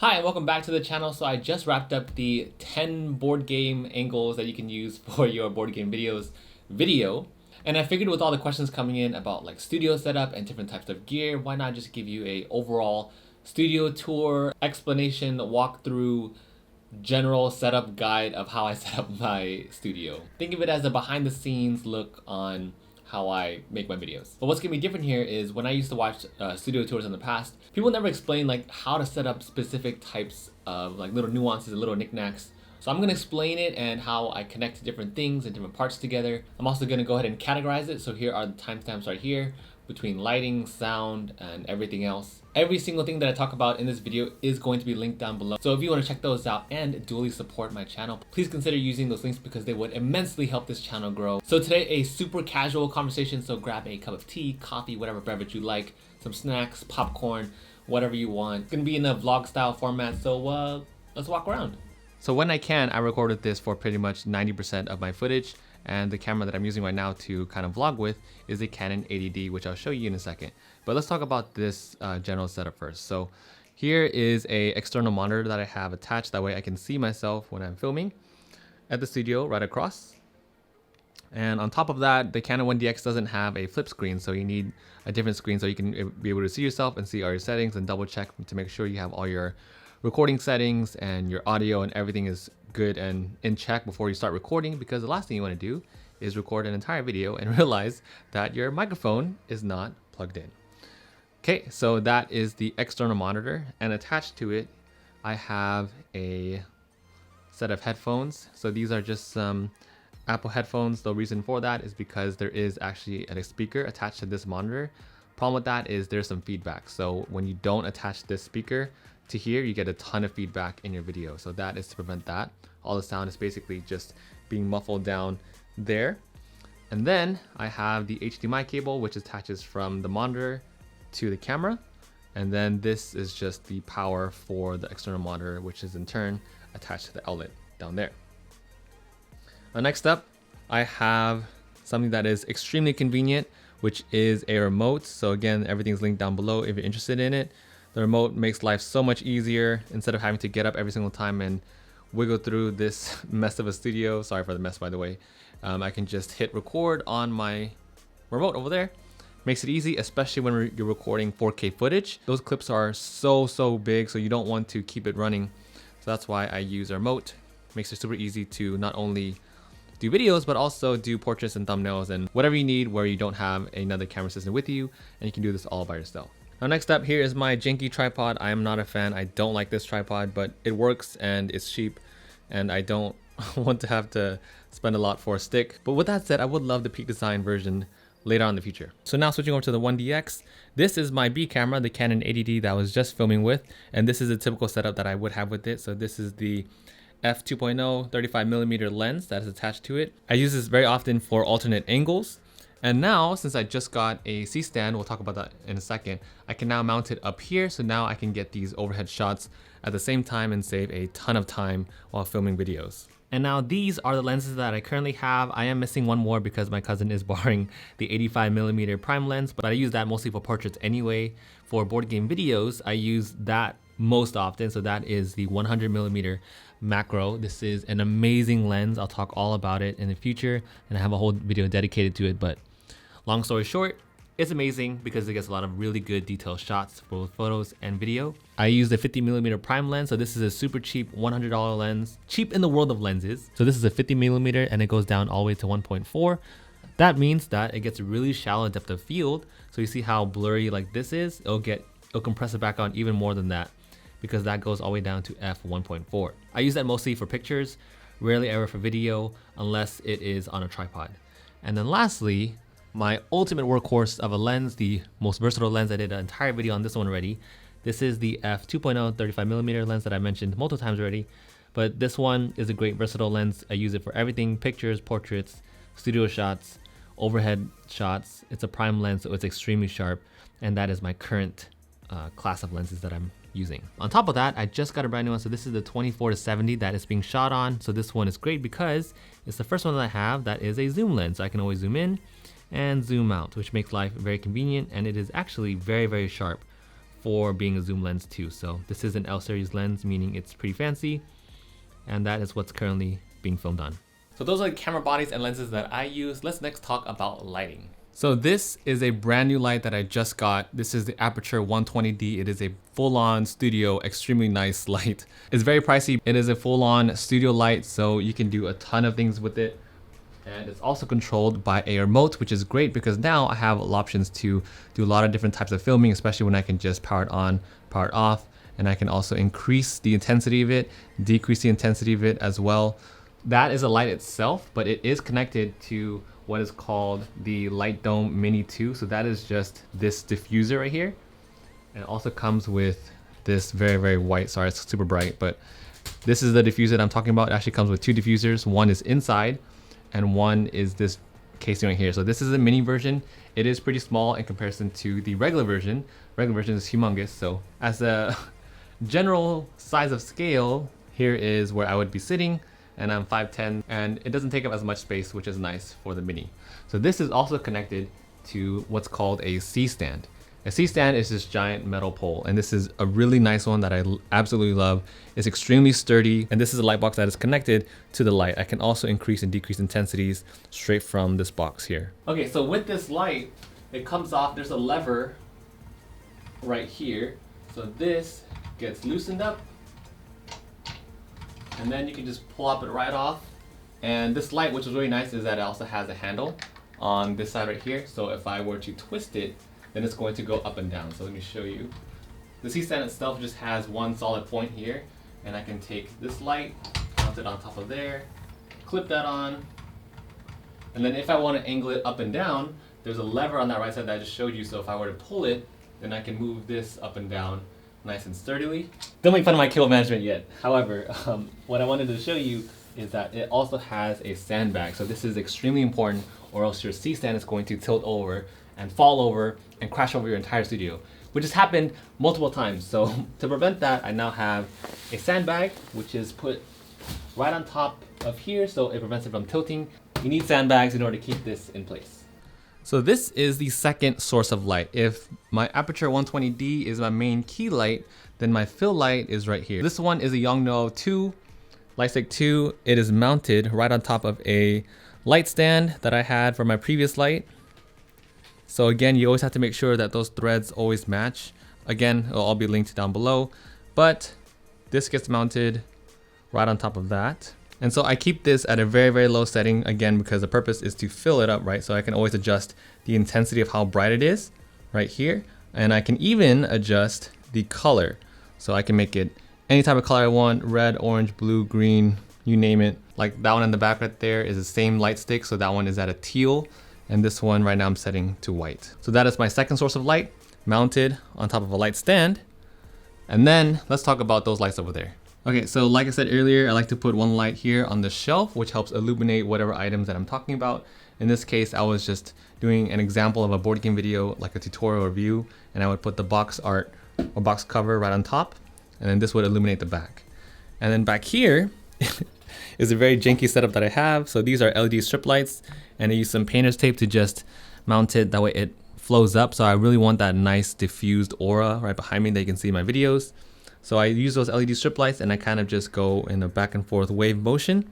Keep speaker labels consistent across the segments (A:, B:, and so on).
A: Hi, and welcome back to the channel. So I just wrapped up the 10 board game angles that you can use for your board game videos video. And I figured with all the questions coming in about like studio setup and different types of gear, why not just give you a overall studio tour, explanation, walkthrough, general setup guide of how I set up my studio. Think of it as a behind the scenes look on how I make my videos. But what's gonna be different here is when I used to watch studio tours in the past, people never explain like how to set up specific types of like little nuances and little knickknacks. So I'm gonna explain it and how I connect different things and different parts together. I'm also gonna go ahead and categorize it. So here are the timestamps right here between lighting, sound, and everything else. Every single thing that I talk about in this video is going to be linked down below. So if you want to check those out and duly support my channel, please consider using those links because they would immensely help this channel grow. So today, a super casual conversation. So grab a cup of tea, coffee, whatever beverage you like, some snacks, popcorn, whatever you want. It's gonna be in a vlog style format. So let's walk around. So when I can, I recorded this for pretty much 90% of my footage. And the camera that I'm using right now to kind of vlog with is a Canon 80D, which I'll show you in a second. But let's talk about this general setup first. So here is a external monitor that I have attached. That way I can see myself when I'm filming at the studio right across. And on top of that, the Canon 1DX doesn't have a flip screen, so you need a different screen so you can be able to see yourself and see all your settings and double check to make sure you have all your recording settings and your audio and everything is good and in check before you start recording, because the last thing you want to do is record an entire video and realize that your microphone is not plugged in. Okay, so that is the external monitor, and attached to it I have a set of headphones. So these are just some Apple headphones. The reason for that is because there is actually a speaker attached to this monitor. Problem with that is there's some feedback. So when you don't attach this speaker to here, you get a ton of feedback in your video. So that is to prevent that. All the sound is basically just being muffled down there. And then I have the HDMI cable, which attaches from the monitor to the camera. And then this is just the power for the external monitor, which is in turn attached to the outlet down there. Next up, I have something that is extremely convenient, which is a remote. So again, everything's linked down below if you're interested in it. The remote makes life so much easier. Instead of having to get up every single time and wiggle through this mess of a studio, sorry for the mess by the way, I can just hit record on my remote over there. Makes it easy, especially when you're recording 4K footage. Those clips are so big, so you don't want to keep it running. So that's why I use a remote. Makes it super easy to not only do videos, but also do portraits and thumbnails and whatever you need where you don't have another camera assistant with you, and you can do this all by yourself. Now next up, here is my janky tripod. I am not a fan. I don't like this tripod, but it works and it's cheap, and I don't want to have to spend a lot for a stick. But with that said, I would love the Peak Design version later on in the future. So now switching over to the 1DX, this is my B camera, the Canon 80D that I was just filming with, and this is a typical setup that I would have with it. So this is the f2.0 35mm lens that is attached to it. I use this very often for alternate angles. And now, since I just got a C-stand, we'll talk about that in a second, I can now mount it up here, so now I can get these overhead shots at the same time and save a ton of time while filming videos. And now these are the lenses that I currently have. I am missing one more because my cousin is borrowing the 85mm prime lens, but I use that mostly for portraits anyway. For board game videos, I use that most often, so that is the 100mm macro. This is an amazing lens. I'll talk all about it in the future, and I have a whole video dedicated to it, but long story short, it's amazing because it gets a lot of really good detailed shots for both photos and video. I use the 50mm prime lens, so this is a super cheap $100 lens, cheap in the world of lenses. So this is a 50mm and it goes down all the way to 1.4. That means that it gets a really shallow depth of field. So you see how blurry like this is, it'll compress it back on even more than that, because that goes all the way down to f1.4. I use that mostly for pictures, rarely ever for video, unless it is on a tripod. And then lastly, my ultimate workhorse of a lens, the most versatile lens. I did an entire video on this one already. This is the f2.0 35mm lens that I mentioned multiple times already, but this one is a great versatile lens. I use it for everything: pictures, portraits, studio shots, overhead shots. It's a prime lens, so it's extremely sharp, and that is my current class of lenses that I'm using. On top of that, I just got a brand new one. So this is the 24-70 that is being shot on. So this one is great because it's the first one that I have that is a zoom lens. So I can always zoom in and zoom out, which makes life very convenient, and it is actually very sharp for being a zoom lens too. So this is an L series lens, meaning it's pretty fancy, and that is what's currently being filmed on. So those are the camera bodies and lenses that I use. Let's next talk about lighting. So this is a brand new light that I just got. This is the Aperture 120D. It is a full-on studio, extremely nice light. It's very pricey. It is a full-on studio light, so you can do a ton of things with it. And it's also controlled by a remote, which is great because now I have options to do a lot of different types of filming, especially when I can just power it on, power it off. And I can also increase the intensity of it, decrease the intensity of it as well. That is a light itself, but it is connected to what is called the Light Dome Mini 2. So that is just this diffuser right here. And it also comes with this very, very white, sorry, it's super bright, but this is the diffuser that I'm talking about. It actually comes with two diffusers. One is inside and one is this casing right here. So this is a mini version. It is pretty small in comparison to the regular version. Regular version is humongous. So as a general size of scale, here is where I would be sitting. And I'm 5'10", and it doesn't take up as much space, which is nice for the Mini. So this is also connected to what's called a CStand. A CStand is this giant metal pole, and this is a really nice one that I absolutely love. It's extremely sturdy, and this is a light box that is connected to the light. I can also increase and decrease intensities straight from this box here. Okay, so with this light, it comes off, there's a lever right here. So this gets loosened up, and then you can just pull up it right off. And this light, which is really nice, is that it also has a handle on this side right here. So if I were to twist it, then it's going to go up and down. So let me show you. The CStand itself just has one solid point here, and I can take this light, mount it on top of there, clip that on, and then if I want to angle it up and down, there's a lever on that right side that I just showed you. So if I were to pull it, then I can move this up and down nice and sturdily. Don't make fun of my cable management yet. However, what I wanted to show you is that it also has a sandbag. So this is extremely important, or else your CStand is going to tilt over and fall over and crash over your entire studio, which has happened multiple times. So to prevent that, I now have a sandbag, which is put right on top of here, so it prevents it from tilting. You need sandbags in order to keep this in place. So this is the second source of light. If my Aperture 120D is my main key light, then my fill light is right here. This one is a Yongnuo 2, Lightstick 2. It is mounted right on top of a light stand that I had for my previous light. So again, you always have to make sure that those threads always match. Again, it'll all be linked down below, but this gets mounted right on top of that. And so I keep this at a very, very low setting, again, because the purpose is to fill it up, right? So I can always adjust the intensity of how bright it is right here. And I can even adjust the color. So I can make it any type of color I want: red, orange, blue, green, you name it. Like that one in the back right there is the same light stick. So that one is at a teal. And this one right now I'm setting to white. So that is my second source of light, mounted on top of a light stand. And then let's talk about those lights over there. Okay, so like I said earlier, I like to put one light here on the shelf, which helps illuminate whatever items that I'm talking about. In this case, I was just doing an example of a board game video, like a tutorial review, and I would put the box art or box cover right on top, and then this would illuminate the back. And then back here is a very janky setup that I have. So these are LED strip lights, and I use some painter's tape to just mount it. That way it flows up. So I really want that nice diffused aura right behind me that you can see in my videos. So I use those LED strip lights, and I kind of just go in a back and forth wave motion.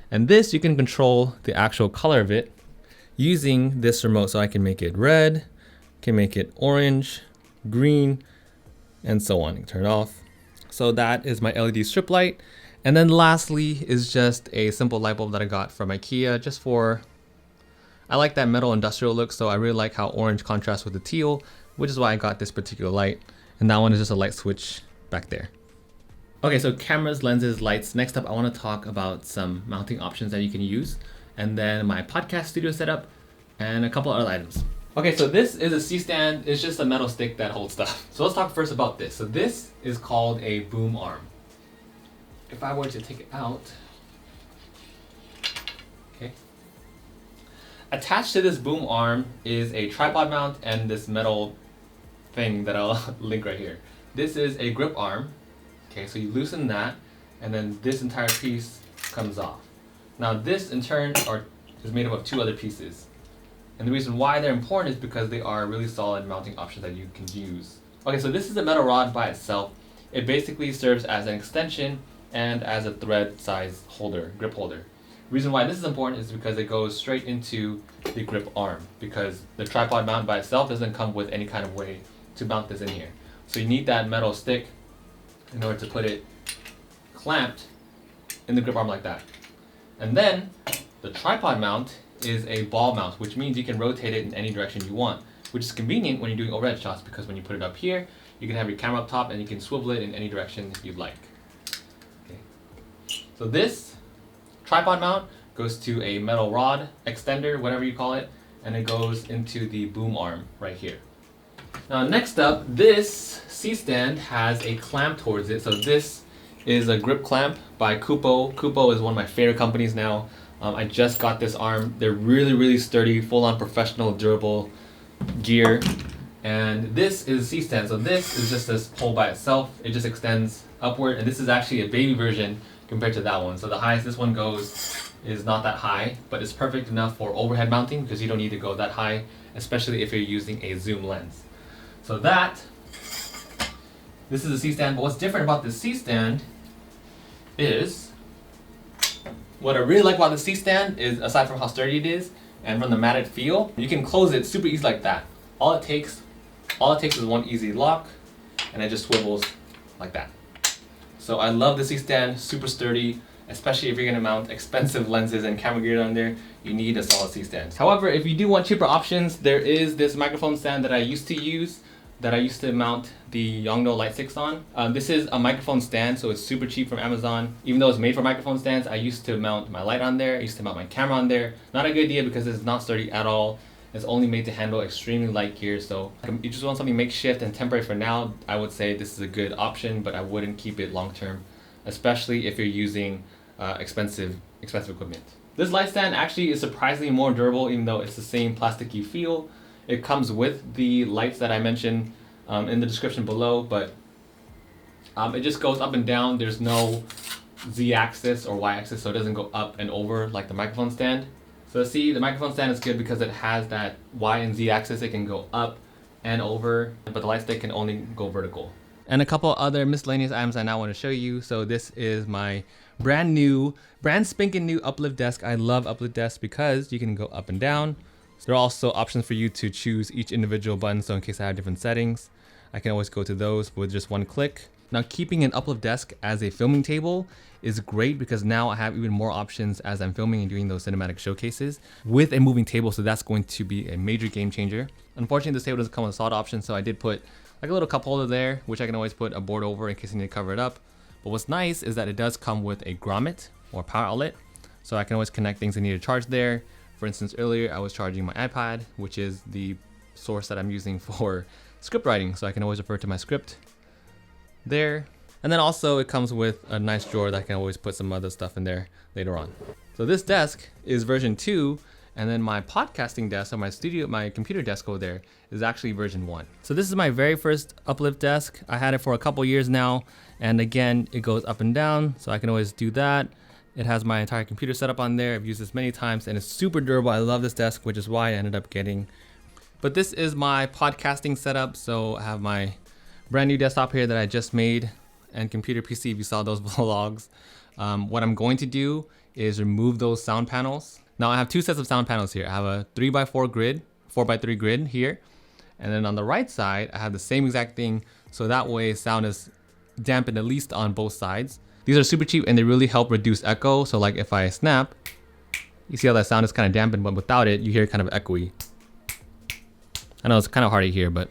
A: And this, you can control the actual color of it using this remote. So I can make it red, can make it orange, green, and so on. You can turn it off. So that is my LED strip light. And then lastly is just a simple light bulb that I got from IKEA, just for, I like that metal industrial look. So I really like how orange contrasts with the teal, which is why I got this particular light. And that one is just a light switch back there. Okay, so cameras, lenses, lights. Next up, I want to talk about some mounting options that you can use, and then my podcast studio setup, and a couple other items. Okay, so this is a CStand. It's just a metal stick that holds stuff. So let's talk first about this. So this is called a boom arm. If I were to take it out, okay. Attached to this boom arm is a tripod mount and this metal thing that I'll link right here. This is a grip arm. Okay, so you loosen that, and then this entire piece comes off. Now this in turn is made up of two other pieces. And the reason why they're important is because they are really solid mounting options that you can use Okay, so this is a metal rod by itself. It basically serves as an extension and as a thread size holder, grip holder. Reason why this is important is because it goes straight into the grip arm, because the tripod mount by itself doesn't come with any kind of way to mount this in here. So you need that metal stick in order to put it clamped in the grip arm like that. And then the tripod mount is a ball mount, which means you can rotate it in any direction you want, which is convenient when you're doing overhead shots, because when you put it up here, you can have your camera up top and you can swivel it in any direction you'd like. Okay. So this tripod mount goes to a metal rod extender, whatever you call it, and it goes into the boom arm right here. Now next up, this C-stand has a clamp towards it. So this is a grip clamp by Kupo. Kupo is one of my favorite companies now. I just got this arm. They're really sturdy, full-on professional, durable gear. And this is C-stand. So this is just this pole by itself. It just extends upward, and this is actually a baby version compared to that one. So the highest this one goes is not that high, but it's perfect enough for overhead mounting because you don't need to go that high, especially if you're using a zoom lens. So this is a C-stand, but what's different about this C-stand is, what I really like about the C-stand is, aside from how sturdy it is and from the matted feel, you can close it super easy like that. All it takes is one easy lock, and it just swivels like that. So I love the C-stand, super sturdy, especially if you're gonna mount expensive lenses and camera gear on there, you need a solid C-stand. However, if you do want cheaper options, there is this microphone stand that I used to use, that I used to mount the Yongnuo Light 6 on. This is a microphone stand, so it's super cheap from Amazon. Even though it's made for microphone stands, I used to mount my light on there, I used to mount my camera on there. Not a good idea because it's not sturdy at all. It's only made to handle extremely light gear, so if you just want something makeshift and temporary for now, I would say this is a good option, but I wouldn't keep it long term, especially if you're using expensive equipment. This light stand actually is surprisingly more durable, even though it's the same plasticky feel. It comes with the lights that I mentioned in the description below, but it just goes up and down. There's no Z-axis or Y-axis, so it doesn't go up and over like the microphone stand. So see, the microphone stand is good because it has that Y and Z axis. It can go up and over, but the light stick can only go vertical. And a couple other miscellaneous items I now want to show you. So this is my brand spanking new Uplift desk. I love Uplift desks because you can go up and down. So there are also options for you to choose each individual button. So in case I have different settings, I can always go to those with just one click. Now, keeping an Uplift desk as a filming table is great because now I have even more options as I'm filming and doing those cinematic showcases with a moving table. So that's going to be a major game changer. Unfortunately, this table doesn't come with a solid option, so I did put like a little cup holder there, which I can always put a board over in case I need to cover it up. But what's nice is that it does come with a grommet or power outlet, so I can always connect things I need to charge there. For instance, earlier I was charging my iPad, which is the source that I'm using for script writing, so I can always refer to my script there. And then also it comes with a nice drawer that I can always put some other stuff in there later on. So this desk is version 2, and then my podcasting desk, or my computer desk over there, is actually version 1. So this is my very first Uplift desk. I had it for a couple years now, and again, it goes up and down, so I can always do that. It has my entire computer set up on there. I've used this many times, and it's super durable. I love this desk, which is why I ended up getting. But this is my podcasting setup. So I have my brand new desktop here that I just made, and computer PC if you saw those vlogs. What I'm going to do is remove those sound panels. Now I have two sets of sound panels here. I have a 3x4 grid, 4x3 grid here. And then on the right side, I have the same exact thing. So that way sound is dampened at least on both sides. These are super cheap and they really help reduce echo. So like if I snap, you see how that sound is kind of dampened, but without it, you hear it kind of echoey. I know it's kind of hard to hear, but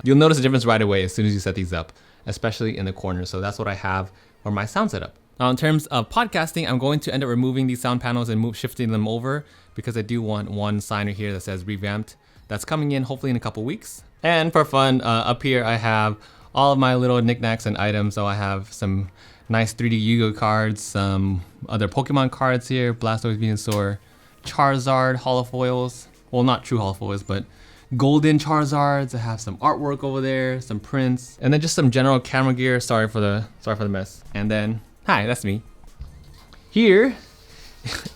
A: you'll notice a difference right away as soon as you set these up, especially in the corner. So that's what I have for my sound setup. Now in terms of podcasting, I'm going to end up removing these sound panels and shifting them over because I do want one signer here that says revamped. That's coming in hopefully in a couple weeks. And for fun, up here I have all of my little knickknacks and items. So I have some nice 3D Yu-Gi-Oh cards, some other Pokemon cards here, Blastoise, Venusaur, Charizard holofoils. Well, not true holofoils, but golden Charizards. I have some artwork over there, some prints, and then just some general camera gear. Sorry for the mess. And then, hi, that's me. Here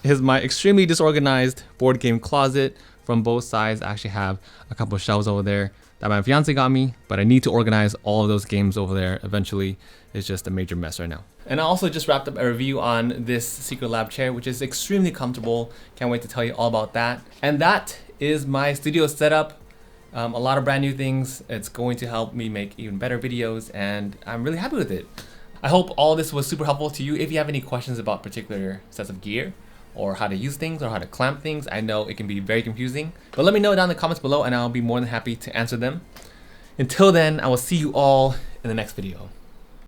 A: is my extremely disorganized board game closet from both sides. I actually have a couple of shelves over there that my fiance got me, but I need to organize all of those games over there eventually. It's just a major mess right now. And I also just wrapped up a review on this Secret Lab chair, which is extremely comfortable. Can't wait to tell you all about that. And that is my studio setup. A lot of brand new things. It's going to help me make even better videos, and I'm really happy with it. I hope all this was super helpful to you. If you have any questions about particular sets of gear, or how to use things, or how to clamp things, I know it can be very confusing, but let me know down in the comments below and I'll be more than happy to answer them. Until then, I will see you all in the next video.